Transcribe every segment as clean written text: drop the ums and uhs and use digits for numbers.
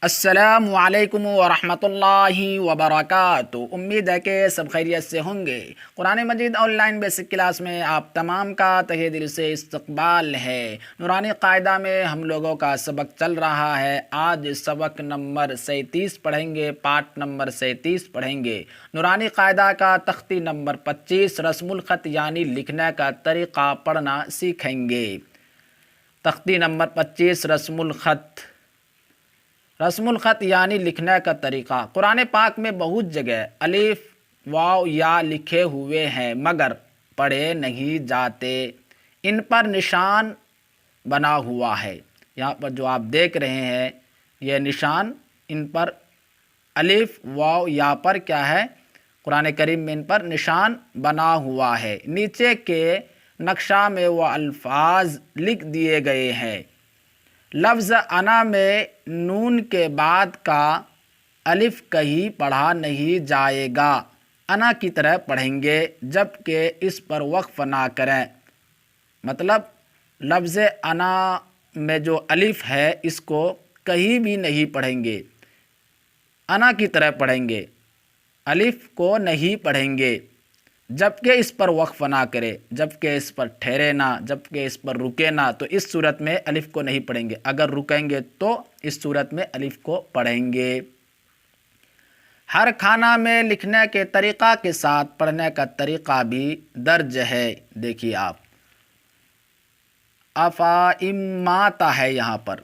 السلام علیکم ورحمۃ اللہ وبرکاتہ۔ امید ہے کہ سب خیریت سے ہوں گے۔ قرآن مجید آن لائن بیسک کلاس میں آپ تمام کا تہہ دل سے استقبال ہے۔ نورانی قاعدہ میں ہم لوگوں کا سبق چل رہا ہے۔ آج سبق نمبر 37 پڑھیں گے، پارٹ نمبر 37 پڑھیں گے۔ نورانی قاعدہ کا تختی نمبر 25 رسم الخط یعنی لکھنے کا طریقہ پڑھنا سیکھیں گے۔ تختی نمبر 25 رسم الخط یعنی لکھنے کا طریقہ۔ قرآن پاک میں بہت جگہ الف واو یا لکھے ہوئے ہیں مگر پڑھے نہیں جاتے، ان پر نشان بنا ہوا ہے۔ یہاں پر جو آپ دیکھ رہے ہیں یہ نشان، ان پر الف واو یا پر کیا ہے، قرآن کریم میں ان پر نشان بنا ہوا ہے۔ نیچے کے نقشہ میں وہ الفاظ لکھ دیے گئے ہیں۔ لفظ انا میں نون کے بعد کا الف کہیں پڑھا نہیں جائے گا، انا کی طرح پڑھیں گے جبکہ اس پر وقف نہ کریں۔ مطلب لفظ انا میں جو الف ہے اس کو کہیں بھی نہیں پڑھیں گے، انا کی طرح پڑھیں گے، الف کو نہیں پڑھیں گے جبکہ اس پر وقف نہ کرے، جبکہ اس پر ٹھہرے نہ، جبکہ اس پر رکے نہ، تو اس صورت میں الف کو نہیں پڑھیں گے۔ اگر رکیں گے تو اس صورت میں الف کو پڑھیں گے۔ ہر کھانا میں لکھنے کے طریقہ کے ساتھ پڑھنے کا طریقہ بھی درج ہے۔ دیکھیے آپ، افا اماتا ہے یہاں پر،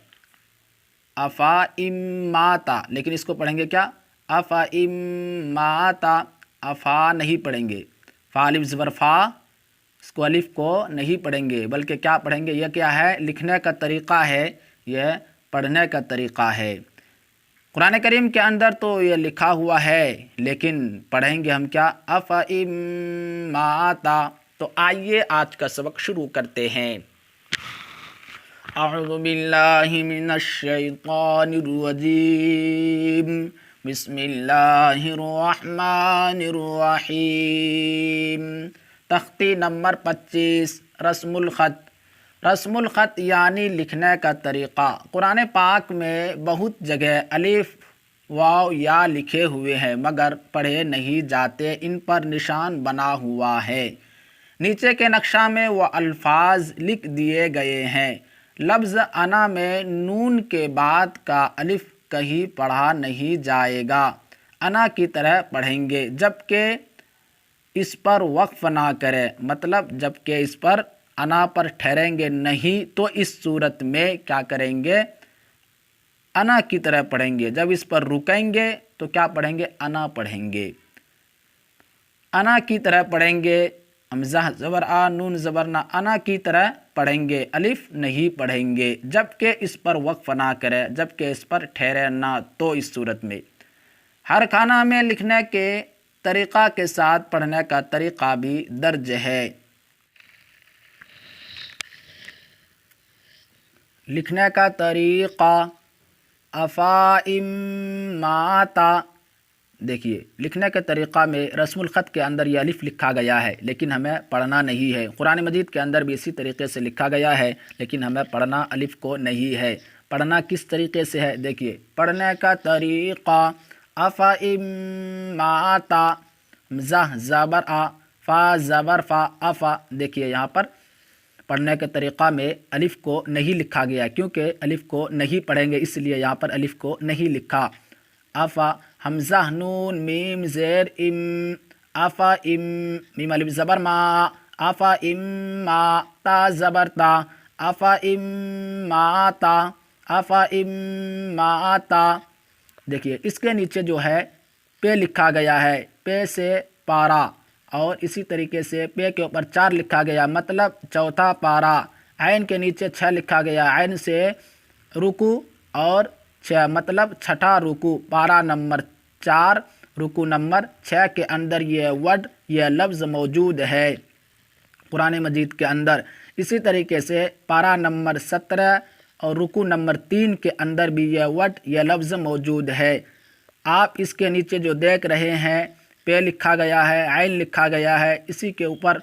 افا اماتا، لیکن اس کو پڑھیں گے کیا، افا اماتا، افا نہیں پڑھیں گے، فا الف زبر فا، اس کو الف کو نہیں پڑھیں گے بلکہ کیا پڑھیں گے، یہ کیا ہے، لکھنے کا طریقہ ہے، یہ پڑھنے کا طریقہ ہے۔ قرآن کریم کے اندر تو یہ لکھا ہوا ہے لیکن پڑھیں گے ہم کیا، افاماتا۔ تو آئیے آج کا سبق شروع کرتے ہیں۔ اعوذ باللہ من الشیطان الرجیم، بسم اللہ الرحمن الرحیم۔ تختی نمبر 25 رسم الخط۔ رسم الخط یعنی لکھنے کا طریقہ۔ قرآن پاک میں بہت جگہ الف واو یا لکھے ہوئے ہیں مگر پڑھے نہیں جاتے، ان پر نشان بنا ہوا ہے۔ نیچے کے نقشہ میں وہ الفاظ لکھ دیے گئے ہیں۔ لفظ انا میں نون کے بعد کا الف کہیں پڑھا نہیں جائے گا، انا کی طرح پڑھیں گے جبکہ اس پر وقف نہ کریں۔ مطلب جبکہ اس پر انا پر ٹھہریں گے نہیں تو اس صورت میں کیا کریں گے، انا کی طرح پڑھیں گے۔ جب اس پر رکیں گے تو کیا پڑھیں گے، انا پڑھیں گے، انا کی طرح پڑھیں گے، حمزہ زبر آ نون زبر نہ، انا کی طرح پڑھیں گے، الف نہیں پڑھیں گے جبکہ اس پر وقف نہ کرے، جبکہ اس پر ٹھہرے نہ تو اس صورت میں۔ ہر کھانا میں لکھنے کے طریقہ کے ساتھ پڑھنے کا طریقہ بھی درج ہے۔ لکھنے کا طریقہ، افا اماتا۔ دیکھیے لکھنے کے طریقہ میں رسم الخط کے اندر یہ الف لکھا گیا ہے لیکن ہمیں پڑھنا نہیں ہے۔ قرآن مجید کے اندر بھی اسی طریقے سے لکھا گیا ہے لیکن ہمیں پڑھنا الف کو نہیں ہے۔ پڑھنا کس طریقے سے ہے، دیکھیے پڑھنے کا طریقہ، افا اماتا، ز زبر آ، فا زبر فا، افا۔ دیکھیے یہاں پر پڑھنے کے طریقہ میں الف کو نہیں لکھا گیا کیونکہ الف کو نہیں پڑھیں گے، اس لیے یہاں پر الف کو نہیں لکھا۔ افا حمزہ نون میم زیر ام، افا ام، میم الف زبر ما، افا ام ما، تا زبر تا، افا ام ما تا، افا ام ما تا۔ دیکھیے اس کے نیچے جو ہے پے لکھا گیا ہے، پے سے پارا، اور اسی طریقے سے پے کے اوپر 4 لکھا گیا مطلب چوتھا پارا۔ عین کے نیچے 6 لکھا گیا، عین سے رکو اور 6 مطلب چھٹا رکو، پارا نمبر 4 رکو نمبر 6 کے اندر یہ ورڈ، یہ لفظ موجود ہے قرآن مجید کے اندر۔ اسی طریقے سے پارا نمبر 17 اور رکو نمبر 3 کے اندر بھی یہ ورڈ، یہ لفظ موجود ہے۔ آپ اس کے نیچے جو دیکھ رہے ہیں پے لکھا گیا ہے، عین لکھا گیا ہے، اسی کے اوپر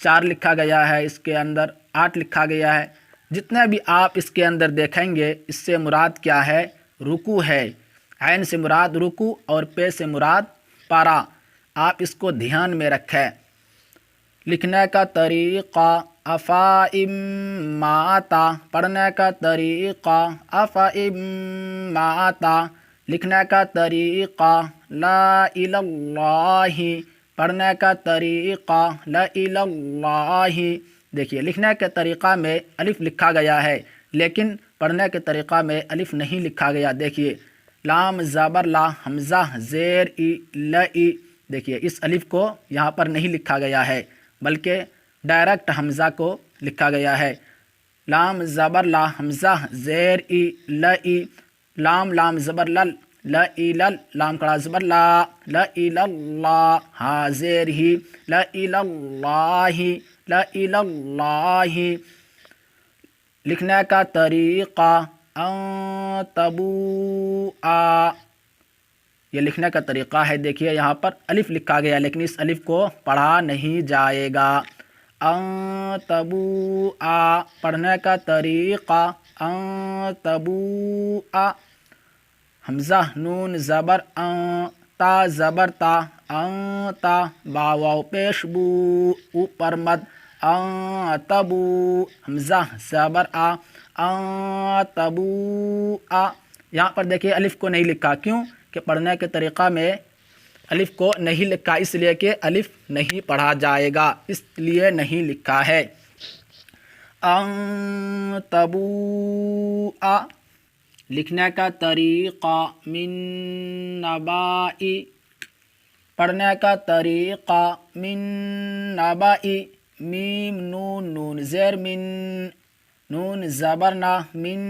4 لکھا گیا ہے، اس کے اندر 8 لکھا گیا ہے۔ جتنے بھی آپ اس کے اندر دیکھیں گے اس سے مراد کیا ہے، رکوع ہے، عین سے مراد رکوع اور پے سے مراد پارا، آپ اس کو دھیان میں رکھیں۔ لکھنے کا طریقہ افائم ماتا، پڑھنے کا طریقہ افائم ماتا، لکھنے کا طریقہ لا الہ اللہ، پڑھنے کا طریقہ لا الہ اللہ۔ دیکھیے لکھنے کے طریقہ میں الف لکھا گیا ہے لیکن پڑھنے کے طریقہ میں الف نہیں لکھا گیا۔ دیکھیے لام زبر لا، حمزہ زیر ای ل، دیکھیے اس الف کو یہاں پر نہیں لکھا گیا ہے بلکہ ڈائریکٹ حمزہ کو لکھا گیا ہے۔ لام زبر لا، حمزہ زیر ای ل، لام لام زبر لل، ل ای لل، لام کڑا زبر لا، لا الہ اللہ، ہا زیر ہی، لا الہ اللہ، لا الہ اللہ۔ لکھنے کا طریقہ ان تبوء، یہ لکھنے کا طریقہ ہے۔ دیکھیے یہاں پر الف لکھا گیا لیکن اس الف کو پڑھا نہیں جائے گا۔ ان تبوء، پڑھنے کا طریقہ ان تبوء، حمزہ نون زبر ان، تا زبر تا، ان تا، با واو پیش بو، اوپر مد، ان تبو، حمزہ زبر آ، ان تبوء۔ یہاں پر دیکھیے الف کو نہیں لکھا، کیوں کہ پڑھنے کے طریقہ میں الف کو نہیں لکھا، اس لیے کہ الف نہیں پڑھا جائے گا، اس لیے نہیں لکھا ہے۔ ان تبوء، لکھنے کا طریقہ من نباء، پڑھنے کا طریقہ من نباء، میم نون نون زیر من، نون زبر نا، من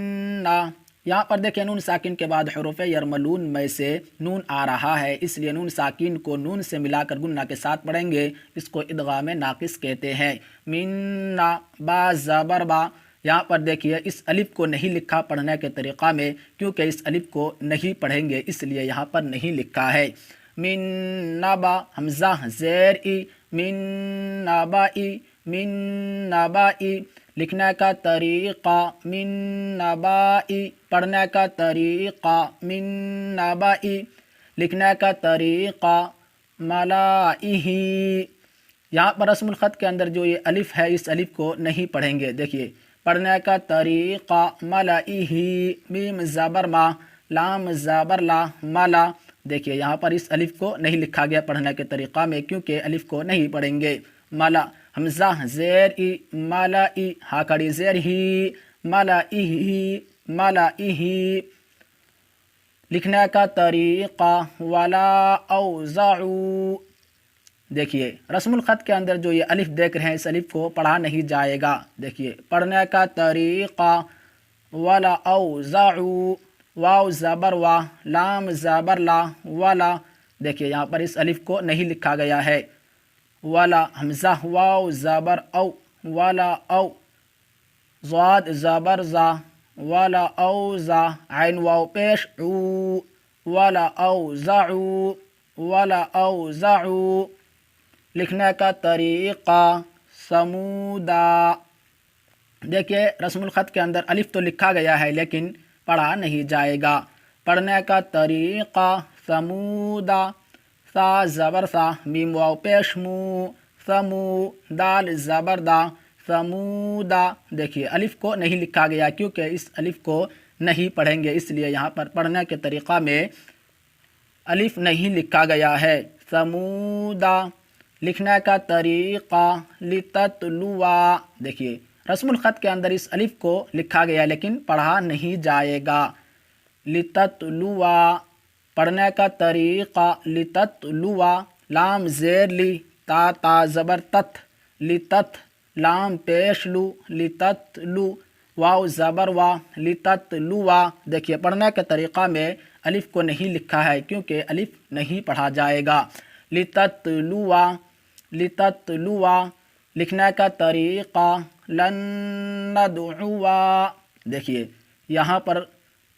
نا، یہاں پر دیکھیں نون ساکن کے بعد حروف یرملون میں سے نون آ رہا ہے، اس لیے نون ساکن کو نون سے ملا کر گنہ کے ساتھ پڑھیں گے، اس کو ادغام ناقص کہتے ہیں۔ من نا، با زبر با، یہاں پر دیکھیے اس الف کو نہیں لکھا پڑھنے کے طریقہ میں، کیونکہ اس الف کو نہیں پڑھیں گے اس لیے یہاں پر نہیں لکھا ہے۔ من نبا، حمزہ زیر ای، من نبائی، من نبائی، لکھنے کا طریقہ من نبائی، پڑھنے کا طریقہ من نبائی، لکھنے کا طریقہ ملائہ، یہاں پر رسم الخط کے اندر جو یہ الف ہے اس الف کو نہیں پڑھیں گے۔ دیکھیے پڑھنے کا طریقہ ملائہ، میم زبر ما، لام زبر لا، ملا، دیکھیے یہاں پر اس الف کو نہیں لکھا گیا پڑھنے کے طریقہ میں کیونکہ الف کو نہیں پڑھیں گے۔ ملا، حمزہ زیر ای، ملائی، ہا کڑی زیر ہی، ملائہ، ملائہ، لکھنے کا طریقہ ولا اوزعوا، دیکھیے رسم الخط کے اندر جو یہ الف دیکھ رہے ہیں اس الف کو پڑھا نہیں جائے گا۔ دیکھیے پڑھنے کا طریقہ ولا اوزعوا، واو زبر وا، لام زبر لا، ولا، دیکھیے یہاں پر اس الف کو نہیں لکھا گیا ہے۔ ولا، حمزہ واو زبر او، ولا او، ضاد زبر زا، ولا اوزا، عین واو پیش عو، ولا اوزعوا، ولا اوزعوا، لکھنے کا طریقہ سمودا، دیکھیے رسم الخط کے اندر الف تو لکھا گیا ہے لیکن پڑھا نہیں جائے گا۔ پڑھنے کا طریقہ سمودا، سا زبر سا، میم واو پیش مو، سمو، دال زبر دا، سمودا، دیکھیے الف کو نہیں لکھا گیا کیونکہ اس الف کو نہیں پڑھیں گے اس لیے یہاں پر پڑھنے کے طریقہ میں الف نہیں لکھا گیا ہے۔ سمودا، لکھنے کا طریقہ لتتلوا، دیکھیے رسم الخط کے اندر اس الف کو لکھا گیا لیکن پڑھا نہیں جائے گا۔ لتتلوا، پڑھنے کا طریقہ لتتلوا، لام زیر لی، تا تا زبر تت، لتت، لام پیش لو، لتتلو، واو زبر وا، لتتلوا، دیکھیے پڑھنے کے طریقہ میں الف کو نہیں لکھا ہے کیونکہ الف نہیں پڑھا جائے گا۔ لتتلوا، لتتلوا، لکھنے کا طریقہ لن ندعوا، دیکھیے یہاں پر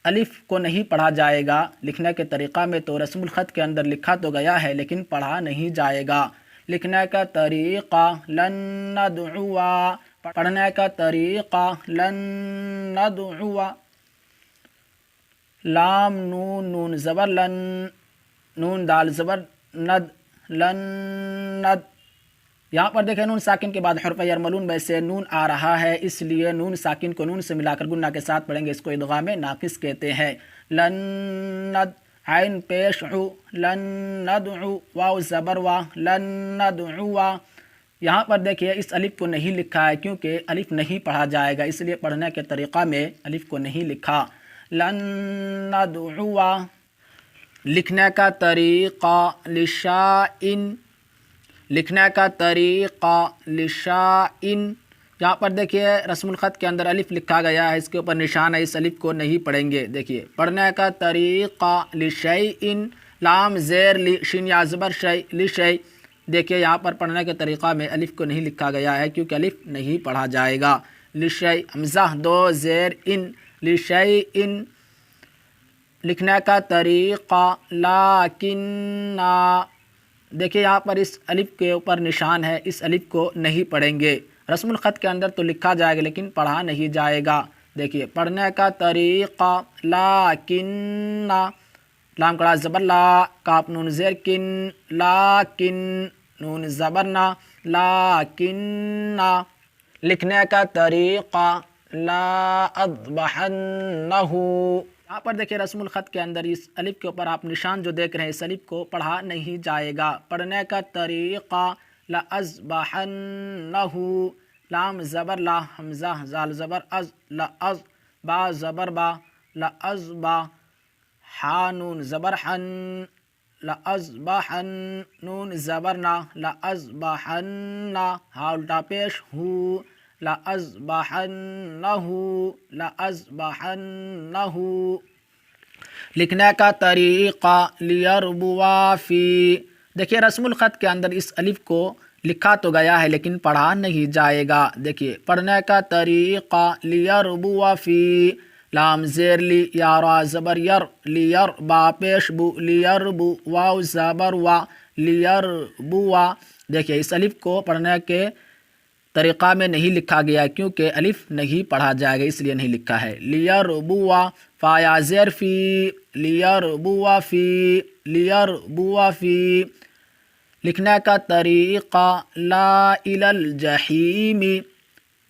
الف کو نہیں پڑھا جائے گا لکھنے کے طریقہ میں، تو رسم الخط کے اندر لکھا تو گیا ہے لیکن پڑھا نہیں جائے گا۔ لکھنے کا طریقہ لن ندعوا، پڑھنے کا طریقہ لن ندعوا، لام نون نون زبر لن، نون دال زبر ند، لن ند۔ یہاں پر دیکھیں نون ساکن کے بعد حرف یرملون میں سے نون آ رہا ہے، اس لیے نون ساکن کو نون سے ملا کر گنہ کے ساتھ پڑھیں گے، اس کو ادغام ناقص کہتے ہیں۔ لن ند، عین پیش عو، لن ندعو، واو زبر وا، لن ندعو۔ یہاں پر دیکھیے اس الف کو نہیں لکھا ہے کیونکہ الف نہیں پڑھا جائے گا، اس لیے پڑھنے کے طریقہ میں الف کو نہیں لکھا۔ لن ندعو۔ لکھنے کا طریقہ لشائن، لکھنے کا طریقہ لشائن۔ یہاں پر دیکھیے رسم الخط کے اندر الف لکھا گیا ہے، اس کے اوپر نشان ہے، اس الف کو نہیں پڑھیں گے۔ دیکھیے پڑھنے کا طریقہ لشیئن، لام زیر لی، شین یا زبر شی، لشی۔ دیکھیے یہاں پر پڑھنے کے طریقہ میں الف کو نہیں لکھا گیا ہے کیونکہ الف نہیں پڑھا جائے گا۔ لشی، حمزہ دو زیر ان، لشیئن۔ لکھنے کا طریقہ لاکننا، دیکھیے یہاں پر اس الف کے اوپر نشان ہے، اس الف کو نہیں پڑھیں گے۔ رسم الخط کے اندر تو لکھا جائے گا لیکن پڑھا نہیں جائے گا۔ دیکھیے پڑھنے کا طریقہ لاکننا، لام کڑا زبر لا، کاف نون زیر کن، لاکن، نون زبر نا، لاکننا۔ لکھنے کا طریقہ لا اذبحنہ۔ یہاں پر دیکھیں رسم الخط کے اندر اس الف کے اوپر آپ نشان جو دیکھ رہے ہیں، اس الف کو پڑھا نہیں جائے گا۔ پڑھنے کا طریقہ لأذبحنہ، لام زبر لا، حمزہ زال زبر از، لأز، با زبر با، لأذبا، حا نون زبر حن، لأذبحن، نون زبر نا، لأذبحن، ہا الٹا پیش ہو، لأذبحنہ، لأذبحنہ۔ لکھنے کا طریقہ لیربوا فی، دیکھیے رسم الخط کے اندر اس الف کو لکھا تو گیا ہے لیکن پڑھا نہیں جائے گا۔ دیکھیے پڑھنے کا طریقہ لیربوا فی، لام زیر لی، یا را زبر یر، لیر، با پیش بو، لیربو، واو زبر وا، لیربوا۔ دیکھیے اس الف کو پڑھنے کے طریقہ میں نہیں لکھا گیا کیونکہ الف نہیں پڑھا جائے گا، اس لیے نہیں لکھا ہے۔ لیربوا، فا یا زیر فی، لیربوا فی، لیربوا فی۔ لکھنے کا طریقہ لا الی الجحیم،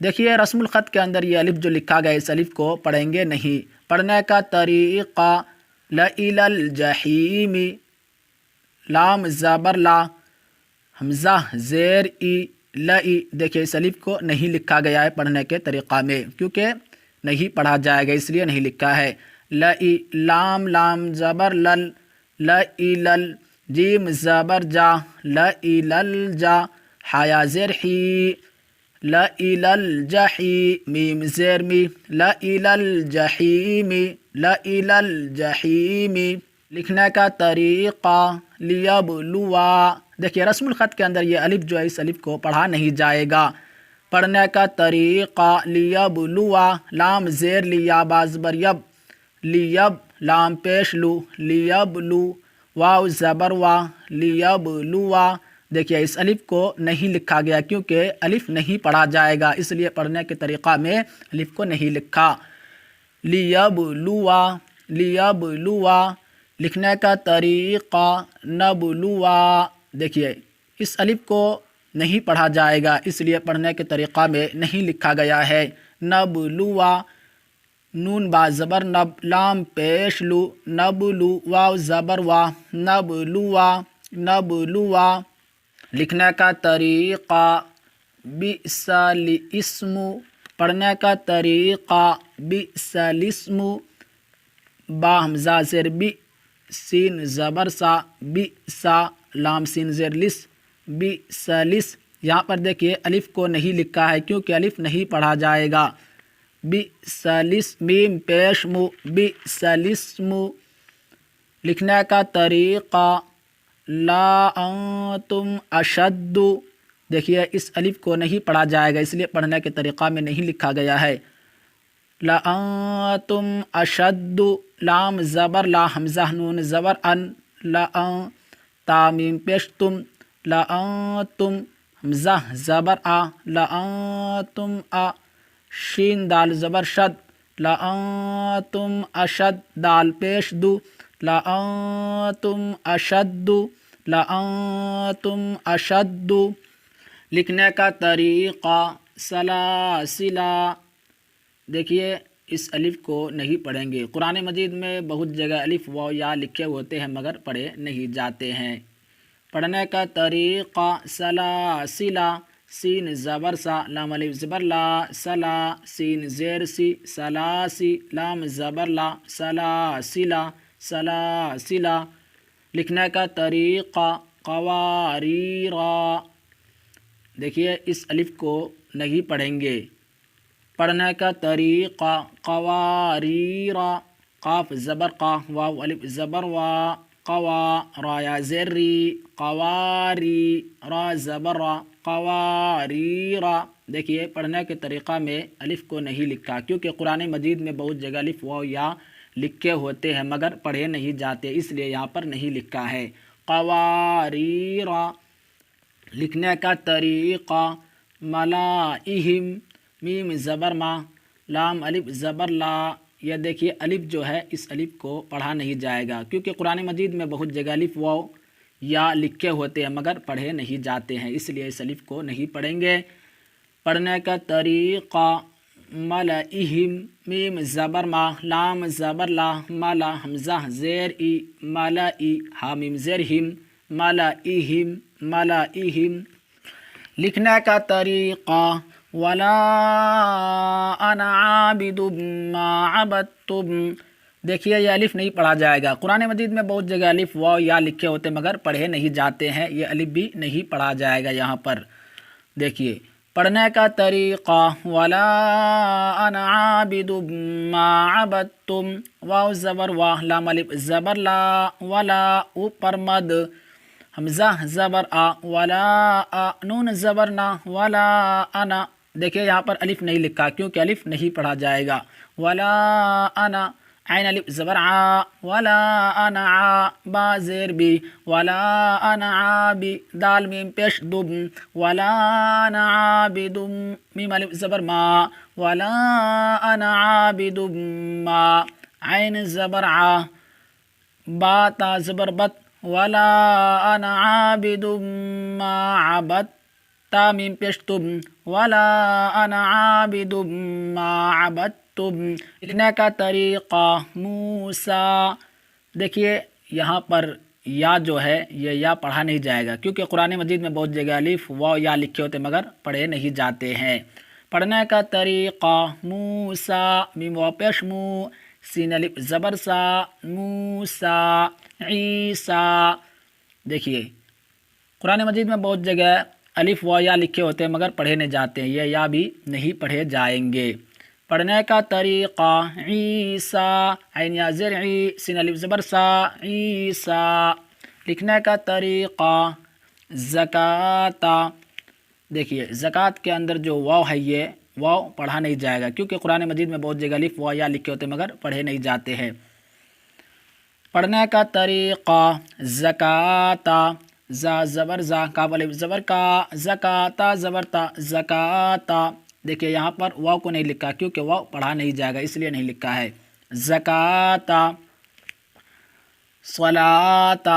دیکھیے رسم الخط کے اندر یہ الف جو لکھا گیا اس الف کو پڑھیں گے نہیں۔ پڑھنے کا طریقہ لا الی الجحیم، لام زبر لا، حمزہ زیر ای، لئی۔ دیکھیے اس الف کو نہیں لکھا گیا ہے پڑھنے کے طریقہ میں کیونکہ نہیں پڑھا جائے گا، اس لیے نہیں لکھا ہے۔ لئی، لام لام زبر لل، لئی لل، جیم زبر جا، لئی لل جا، حیا زیر حی، لئی لل جحی، میم زیر می، لئی لل جحیم، لئی لل جحیم۔ لکھنے کا طریقہ لیبلوا، دیکھیے رسم الخط کے اندر یہ الف جو ہے اس الف کو پڑھا نہیں جائے گا۔ پڑھنے کا طریقہ لیبلوا، لام زیر لیا، با زبر یب، لیب، لام پیش لو، لیبلو، واو زبر وا، لیبلوا۔ دیکھیے اس الف کو نہیں لکھا گیا کیونکہ الف نہیں پڑھا جائے گا، اس لیے پڑھنے کے طریقہ میں الف کو نہیں لکھا۔ لیبلوا، لیبلوا۔ لکھنے کا طریقہ نبلوا، دیکھیے اس الف کو نہیں پڑھا جائے گا اس لیے پڑھنے کے طریقہ میں نہیں لکھا گیا ہے۔ نبلوا، نون با زبر نب، لام پیش لو، نبلو، واو زبر وا، نبلوا، نبلوا۔ لکھنے کا طریقہ بئس الاسم، پڑھنے کا طریقہ بئس الاسم، با حمزہ زیر بی، سین زبر سا، بئسا، لام سین زیر لس، بئس لس۔ یہاں پر دیکھیے الف کو نہیں لکھا ہے کیونکہ الف نہیں پڑھا جائے گا۔ بئس الاسم، میم پیش مو، بئس الاسم۔ لکھنے کا طریقہ لا انتم اشد، دیکھیے اس الف کو نہیں پڑھا جائے گا اس لیے پڑھنے کے طریقہ میں نہیں لکھا گیا ہے۔ لا انتم اشد، لام زبر لا، حمزہ نون زبر ان، لا ان، تا میم پیش تم، لا انتم، حمزہ زبر آ، لا انتم آ، شین دال زبر شد، لأنتم اشد، دال پیش دو، لأنتم اشد، لأنتم اشد۔ لکھنے کا طریقہ سلاسلا، دیکھیے اس الف کو نہیں پڑھیں گے۔ قرآن مجید میں بہت جگہ الف و یا لکھے ہوتے ہیں مگر پڑھے نہیں جاتے ہیں۔ پڑھنے کا طریقہ سلاسلا، سین زبر سا، لام الف زبر لا، سلا، سین زیر سی، سلاسی، لام زبر لا، سلاسلا، سلاسلا۔ لکھنے کا طریقہ قواریرا، دیکھیے اس الف کو نہیں پڑھیں گے۔ پڑھنے کا طریقہ قواریرا، قاف زبر قا، واو الف زبر وا، قوا، را یا زیر ری، قواری، را زبر را، قواریرا۔ دیکھیے پڑھنے کے طریقہ میں الف کو نہیں لکھا کیونکہ قرآن مجید میں بہت جگہ الف و یا لکھے ہوتے ہیں مگر پڑھے نہیں جاتے، اس لیے یہاں پر نہیں لکھا ہے۔ قواریرا۔ لکھنے کا طریقہ ملائہم، میم زبر ما، لام الف زبر لا۔ یہ دیکھیے الف جو ہے اس الف کو پڑھا نہیں جائے گا کیونکہ قرآن مجید میں بہت جگہ الف و یا لکھے ہوتے ہیں مگر پڑھے نہیں جاتے ہیں، اس لیے اس الف کو نہیں پڑھیں گے۔ پڑھنے کا طریقہ ملائہم، میم زبر ما، لام زبر لا، ملا حمزہ زیر ای، ملائی، ہا میم زیر ہم، ملائہم، ملائہم۔ لکھنے کا طریقہ ولا انا عابد ما عبدتم، دیکھیے یہ الف نہیں پڑھا جائے گا۔ قرآن مجید میں بہت جگہ الف و یا لکھے ہوتے مگر پڑھے نہیں جاتے ہیں، یہ الف بھی نہیں پڑھا جائے گا یہاں پر۔ دیکھیے پڑھنے کا طریقہ ولا انا عابد ما عبدتم، واو زبر وا، لام الف زبر لا، ولا اوپر مد، حمزہ زبر آ، ولا آ، نون زبر نا، ولا انا۔ دیکھیے یہاں پر الف نہیں لکھا کیونکہ الف نہیں پڑھا جائے گا۔ ولا انا، عین الف زبر آ، ولا انا آ، با زیر بی، ولا انا عابی، دال میم پیش دب، ولا انا عابد، میم الف زبر ما، ولا انا عابد ما، عین زبر آ، با تا زبر بت، ولا انا عابد ما عبدت، تا میم پیش تم، ولا انا عابد ما عبدتم۔ لکھنے کا طریقہ موسیٰ، دیکھیے یہاں پر یا جو ہے یہ یا پڑھا نہیں جائے گا کیونکہ قرآن مجید میں بہت جگہ الف و یا لکھے ہوتے مگر پڑھے نہیں جاتے ہیں۔ پڑھنے کا طریقہ موسیٰ، میم و پیش مو، سین الف زبر سا، موسیٰ، عیسیٰ۔ دیکھیے قرآن مجید میں بہت جگہ الف و یا لکھے ہوتے ہیں مگر پڑھے نہیں جاتے ہیں، یہ یا بھی نہیں پڑھے جائیں گے۔ پڑھنے کا طریقہ عیسیٰ، عین یا زیر عی، سین الف زبر سا، عیسیٰ۔ لکھنے کا طریقہ زکوٰۃ، دیکھیے زکوٰۃ کے اندر جو واو ہے یہ واو پڑھا نہیں جائے گا کیونکہ قرآن مجید میں بہت جگہ الف و یا لکھے ہوتے مگر پڑھے نہیں جاتے ہیں۔ پڑھنے کا طریقہ زکوٰۃ، زا زبر زا، کاف الف زبر کا، زکوٰۃ زبر تا، زکوٰۃ۔ دیکھیے یہاں پر واو کو نہیں لکھا کیونکہ واو پڑھا نہیں جائے گا اس لیے نہیں لکھا ہے۔ زکوٰۃ، صلاۃ،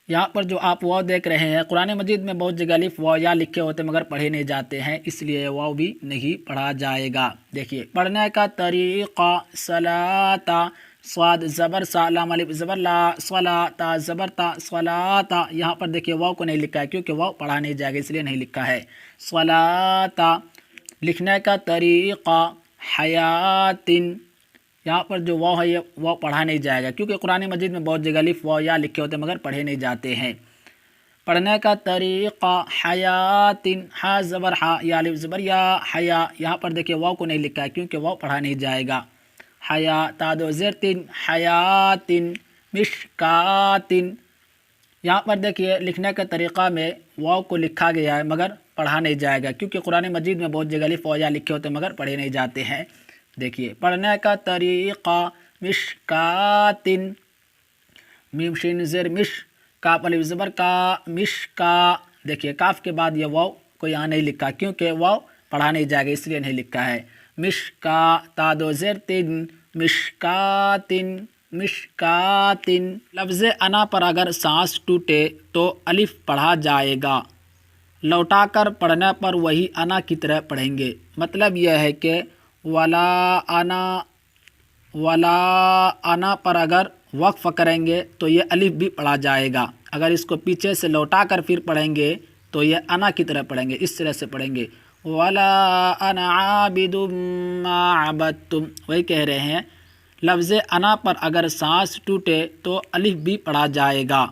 یہاں پر جو آپ واو دیکھ رہے ہیں قرآن مجید میں بہت جگہ الف و یا لکھے ہوتے مگر پڑھے نہیں جاتے ہیں اس لیے واو بھی نہیں پڑھا جائے گا۔ دیکھیے پڑھنے کا طریقہ صلاۃ، صاد زبر سا، لام الف زبر لا، صلاۃ زبر تا، صلاۃ۔ یہاں پر دیکھیے واو کو نہیں لکھا ہے کیونکہ واو پڑھا نہیں جائے گا اس لیے نہیں لکھا ہے۔ صلاۃ۔ لکھنے کا طریقہ حیات، یہاں پر جو واو ہے یہ واو پڑھا نہیں جائے گا کیونکہ قرآن مجید میں بہت جگہ الف و یا لکھے ہوتے مگر پڑھے نہیں جاتے ہیں۔ پڑھنے کا طریقہ حیات، ہا زبر ہا، یا الف زبر یا، حیا۔ یہاں پر دیکھیے واو کو نہیں لکھا ہے کیونکہ واو پڑھا نہیں جائے گا۔ حیا، تا دو زیر تین، حیات، مشکات۔ یہاں پر دیکھیے لکھنے کے طریقہ میں واو کو لکھا گیا ہے مگر پڑھا نہیں جائے گا کیونکہ قرآن مجید میں بہت جگہ الف و یا لکھے ہوتے مگر پڑھے نہیں جاتے ہیں۔ دیکھیے پڑھنے کا طریقہ مشکات، میم شین زیر مش، کاف الف زبر کا، مشکا۔ دیکھیے کاف کے بعد یہ واو کو یہاں نہیں لکھا کیونکہ واو پڑھا نہیں جائے گا اس لیے نہیں لکھا ہے۔ مشکا تا دو زیر تین مشکاتن مشکاتن۔ لفظ انا پر اگر سانس ٹوٹے تو الف پڑھا جائے گا، لوٹا کر پڑھنے پر وہی انا کی طرح پڑھیں گے۔ مطلب یہ ہے کہ ولا انا پر اگر وقف کریں گے تو یہ الف بھی پڑھا جائے گا، اگر اس کو پیچھے سے لوٹا کر پھر پڑھیں گے تو یہ انا کی طرح پڑھیں گے، اس طرح سے پڑھیں گے ولا انا عابد ما عبدتم۔ وہی کہہ رہے ہیں لفظ انا پر اگر سانس ٹوٹے تو الف بھی پڑھا جائے گا،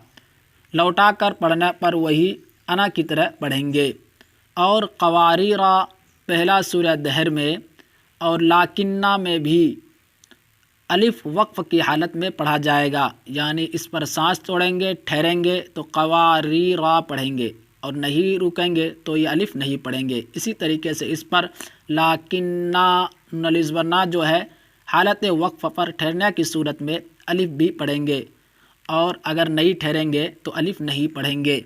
لوٹا کر پڑھنے پر وہی انا کی طرح پڑھیں گے۔ اور قواریرا پہلا سورہ دہر میں اور لاکنہ میں بھی الف وقف کی حالت میں پڑھا جائے گا، یعنی اس پر سانس چھوڑیں گے، ٹھہریں گے تو قواریرا پڑھیں گے، اور نہیں رکیں گے تو یہ الف نہیں پڑھیں گے۔ اسی طریقے سے اس پر لاکنہ نلزبرنا جو ہے حالت وقف پر ٹھہرنے کی صورت میں الف بھی پڑھیں گے، اور اگر نہیں ٹھہریں گے تو الف نہیں پڑھیں گے۔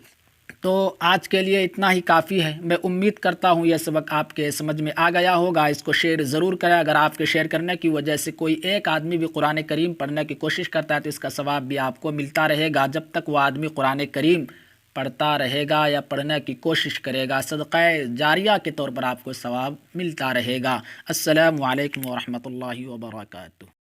تو آج کے لیے اتنا ہی کافی ہے۔ میں امید کرتا ہوں یہ سبق آپ کے سمجھ میں آ گیا ہوگا۔ اس کو شیئر ضرور کریں، اگر آپ کے شیئر کرنے کی وجہ سے کوئی ایک آدمی بھی قرآن کریم پڑھنے کی کوشش کرتا ہے تو اس کا ثواب بھی آپ کو ملتا رہے گا، جب تک وہ آدمی قرآن کریم پڑھتا رہے گا یا پڑھنے کی کوشش کرے گا، صدقہ جاریہ کے طور پر آپ کو ثواب ملتا رہے گا۔ السلام علیکم ورحمۃ اللہ وبرکاتہ۔